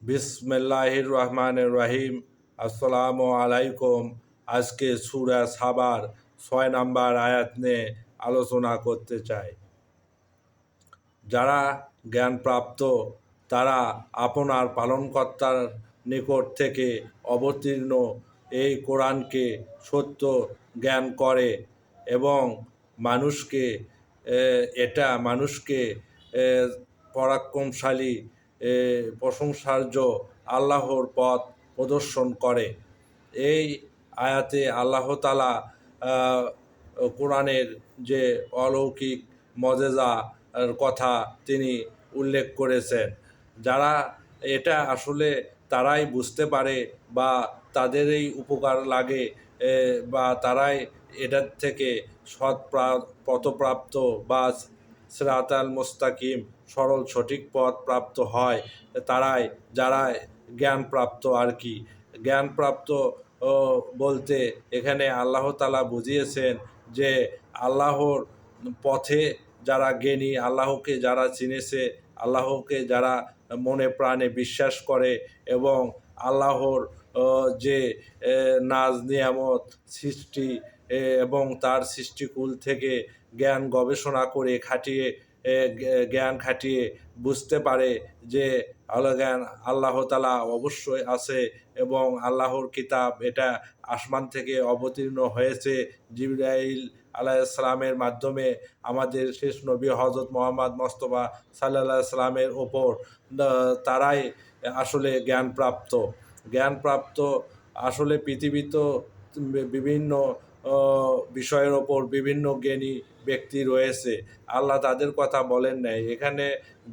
বিসমিল্লাহির রহমানির রহিম। আসসালামু আলাইকুম। আজকে সূরা সাবার 6 নম্বর আয়াত নিয়ে আলোচনা করতে চাই। যারা জ্ঞানপ্রাপ্ত তারা আপনার পালনকর্তার নিকট থেকে অবতীর্ণ এই কোরআনকে সত্য জ্ঞান করে এবং মানুষকে মানুষকে পরাক্রমশালী প্রশংসার্য আল্লাহর পথ প্রদর্শন করে। এই আয়াতে আল্লাহ তাআলা কোরআনের যে অলৌকিক মজেজা কথা তিনি উল্লেখ করেছেন। যারা এটা আসলে তারাই বুঝতে পারে বা তাদেরই উপকার লাগে, বা তারাই এটার থেকে পথপ্রাপ্ত বা সিরাতাল মুস্তাকিম সরল সঠিক পথ প্রাপ্ত হয়। তারাই যারা জ্ঞানপ্রাপ্ত আর কি। জ্ঞানপ্রাপ্ত বলতে এখানে আল্লাহ তাআলা বুঝিয়েছেন যে আল্লাহর পথে যারা জ্ঞানী, আল্লাহকে যারা চিনেছে, আল্লাহকে যারা মনে প্রাণে বিশ্বাস করে এবং আল্লাহর যে নাজ নিয়ামত সৃষ্টি এবং তার সৃষ্টিকুল থেকে জ্ঞান গবেষণা করে জ্ঞান খাটিয়ে বুঝতে পারে যে আল্লাহ তাআলা অবশ্যই আছে এবং আল্লাহর কিতাব এটা আসমান থেকে অবতীর্ণ হয়েছে জিবরাইল আলাইহিস সালামের মাধ্যমে আমাদের শেষ নবী হযরত মুহাম্মদ মুস্তাফা সাল্লাল্লাহু আলাইহি সাল্লামের ওপর। তারাই আসলে জ্ঞানপ্রাপ্ত আসলে পৃথিবীতে বিভিন্ন বিষয়ের ওপর বিভিন্ন জ্ঞানী ব্যক্তি রয়েছে। আল্লাহ তাদের কথা বলেন নাই এখানে।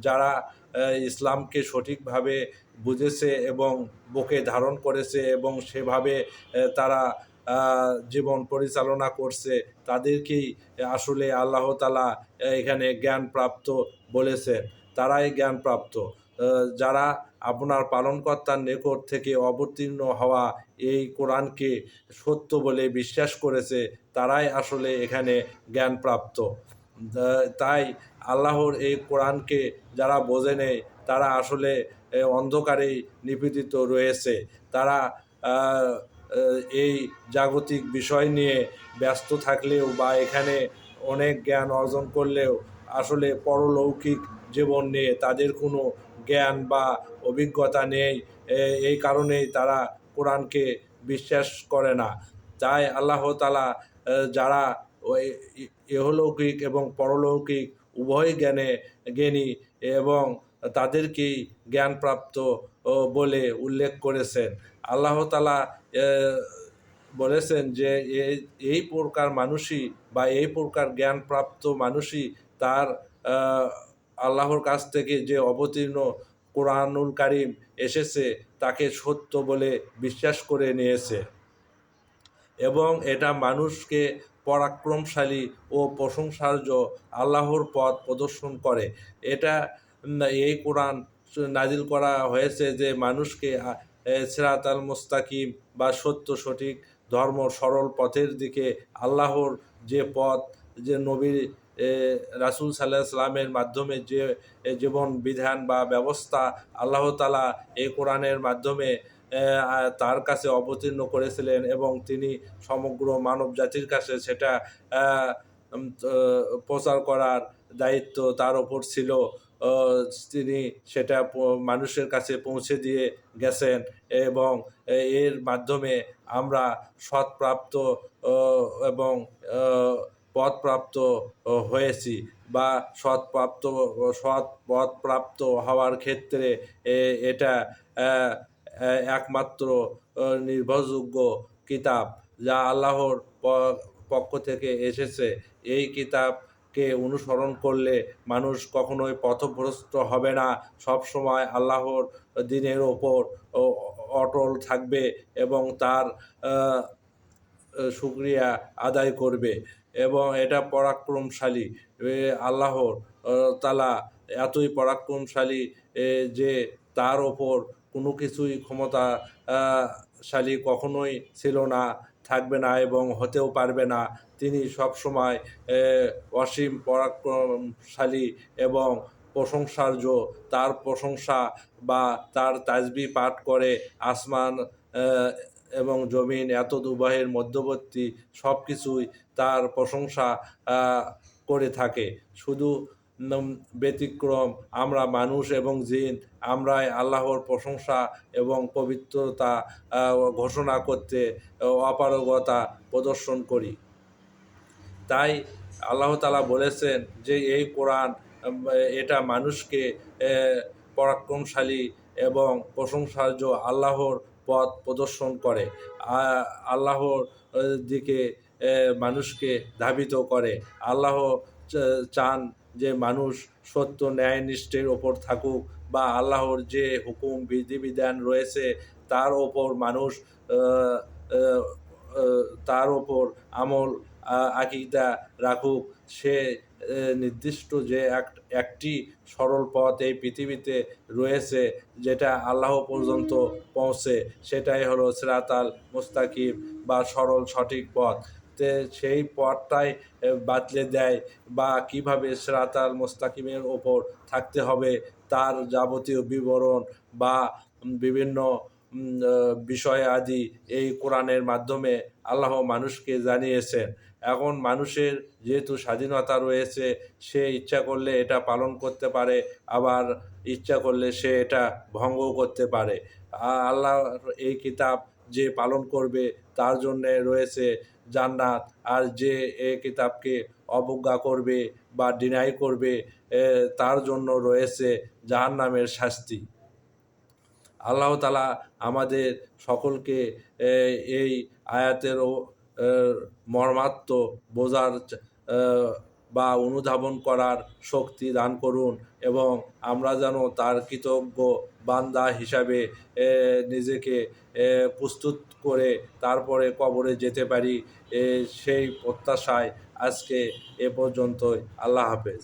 যারা ইসলামকে সঠিকভাবে বুঝেছে এবং বুকে ধারণ করেছে এবং সেভাবে তারা জীবন পরিচালনা করছে, তাদেরকেই আসলে আল্লাহ তাআলা এখানে জ্ঞানপ্রাপ্ত বলেছেন। তারাই জ্ঞানপ্রাপ্ত। যারা আপনার পালনকর্তার নিকট থেকে অবতীর্ণ হওয়া এই কোরআনকে সত্য বলে বিশ্বাস করেছে, তারাই আসলে এখানে জ্ঞানপ্রাপ্ত। তাই আল্লাহর এই কোরআনকে যারা বোঝে নেই তারা আসলে অন্ধকারেই নিপীড়িত রয়েছে। তারা এই জাগতিক বিষয় নিয়ে ব্যস্ত থাকলেও বা এখানে অনেক জ্ঞান অর্জন করলেও আসলে পরলৌকিক জীবন নিয়ে তাদের কোনো জ্ঞান বা অভিজ্ঞতা নেই। এই কারণেই তারা কোরআনকে বিশ্বাস করে না। তাই আল্লাহ তাআলা যারা ওই ইহলৌকিক এবং পরলৌকিক উভয় জ্ঞানী এবং তাদেরকেই জ্ঞানপ্রাপ্ত বলে উল্লেখ করেছেন। আল্লাহ তাআলা বলেছেন যে এই প্রকার মানুষই বা এই প্রকার জ্ঞানপ্রাপ্ত মানুষই তার আল্লাহর কাছ থেকে যে অবতীর্ণ কোরআনুল কারীম এসেছে তাকে সত্য বলে বিশ্বাস করে নিয়েছে এবং এটা মানুষকে পরাক্রমশালী ও প্রশংসার্য আল্লাহর পথ প্রদর্শন করে। এই কোরআন নাজিল করা হয়েছে যে মানুষকে সিরাতাল মুস্তাকিম বা সত্য সঠিক ধর্ম সরল পথের দিকে আল্লাহর যে পথ, যে নবী রাসূল সাল্লাল্লাহু আলাইহি সাল্লামের মাধ্যমে যে জীবন বিধান বা ব্যবস্থা আল্লাহ তাআলা এই কোরআনের মাধ্যমে তার কাছে অবতীর্ণ করেছিলেন এবং তিনি সমগ্র মানব জাতির কাছে সেটা প্রচার করার দায়িত্ব তার ওপর ছিল। তিনি সেটা মানুষের কাছে পৌঁছে দিয়ে গেছেন এবং এর মাধ্যমে আমরা সৎপ্রাপ্ত এবং পথপ্রাপ্ত হয়েছি বা সৎ পথপ্রাপ্ত হওয়ার ক্ষেত্রে এটা একমাত্র নির্ভরযোগ্য কিতাব যা আল্লাহর পক্ষ থেকে এসেছে। এই কিতাবকে অনুসরণ করলে মানুষ কখনোই পথভ্রষ্ট হবে না, সবসময় আল্লাহর দ্বীনের ওপর অটল থাকবে এবং তার শুকরিয়া আদায় করবে এবং এটা পরাক্রমশালী। আল্লাহর তাআলা এতই পরাক্রমশালী যে তার ওপর কোনো কিছুই ক্ষমতাশালী কখনোই ছিল না, থাকবে না এবং হতেও পারবে না। তিনি সবসময় অসীম পরাক্রমশালী এবং প্রশংসার্য, তার প্রশংসা বা তার তাসবিহ পাঠ করে আসমান আহ, এবং জমিন এত দুবাহের মধ্যবর্তী সব কিছুই তার প্রশংসা আহ, করে থাকে। শুধু ব্যতিক্রম আমরা মানুষ এবং জিন, আমরাই আল্লাহর প্রশংসা এবং পবিত্রতা ঘোষণা করতে অপারগতা প্রদর্শন করি। তাই আল্লাহ তাআলা বলেছেন যে এই কোরআন এটা মানুষকে পরাক্রমশালী এবং প্রশংসার্য আল্লাহর পথ প্রদর্শন করে, আল্লাহর দিকে মানুষকে ধাবিত করে। আল্লাহ চান যে মানুষ সত্য ন্যায়নিষ্ঠের ওপর থাকুক, বা আল্লাহর যে হুকুম বিধিবিধান রয়েছে তার ওপর মানুষ আহ, আহ, তার ওপর আমল আকিদা রাখুক। সে নির্দিষ্ট যে একটি সরল পথ এই পৃথিবীতে রয়েছে যেটা আল্লাহ পর্যন্ত পৌঁছে, সেটাই হলো সিরাতাল মুস্তাকিম বা সরল সঠিক পথ। তে সেই পথটাই বাতলে দেয়, বা কিভাবে সিরাতাল মুস্তাকিমের ওপর থাকতে হবে তার যাবতীয় বিবরণ বা বিভিন্ন বিষয় আদি এই কোরআনের মাধ্যমে আল্লাহ মানুষকে জানিয়েছেন। এখন মানুষের যেহেতু স্বাধীনতা রয়েছে, সে ইচ্ছা করলে এটা পালন করতে পারে, আবার ইচ্ছা করলে সে এটা ভঙ্গ করতে পারে। আল্লাহর এই কিতাব যে পালন করবে তার জন্যে রয়েছে জান্নাত, আর যে এই কিতাবকে অবজ্ঞা করবে বা ডিনাই করবে তার জন্য রয়েছে জাহান্নামের শাস্তি। আল্লাহ তাআলা আমাদের সকলকে এই আয়াতের মর্মার্থ বোঝার বা অনুধাবন করার শক্তি দান করুন, এবং আমরা যেন তার কৃতজ্ঞ বান্দা হিসাবে নিজেকে প্রস্তুত করে তারপরে কবরে যেতে পারি, সেই প্রত্যাশায় আজকে এ পর্যন্তই। আল্লাহ হাফেজ।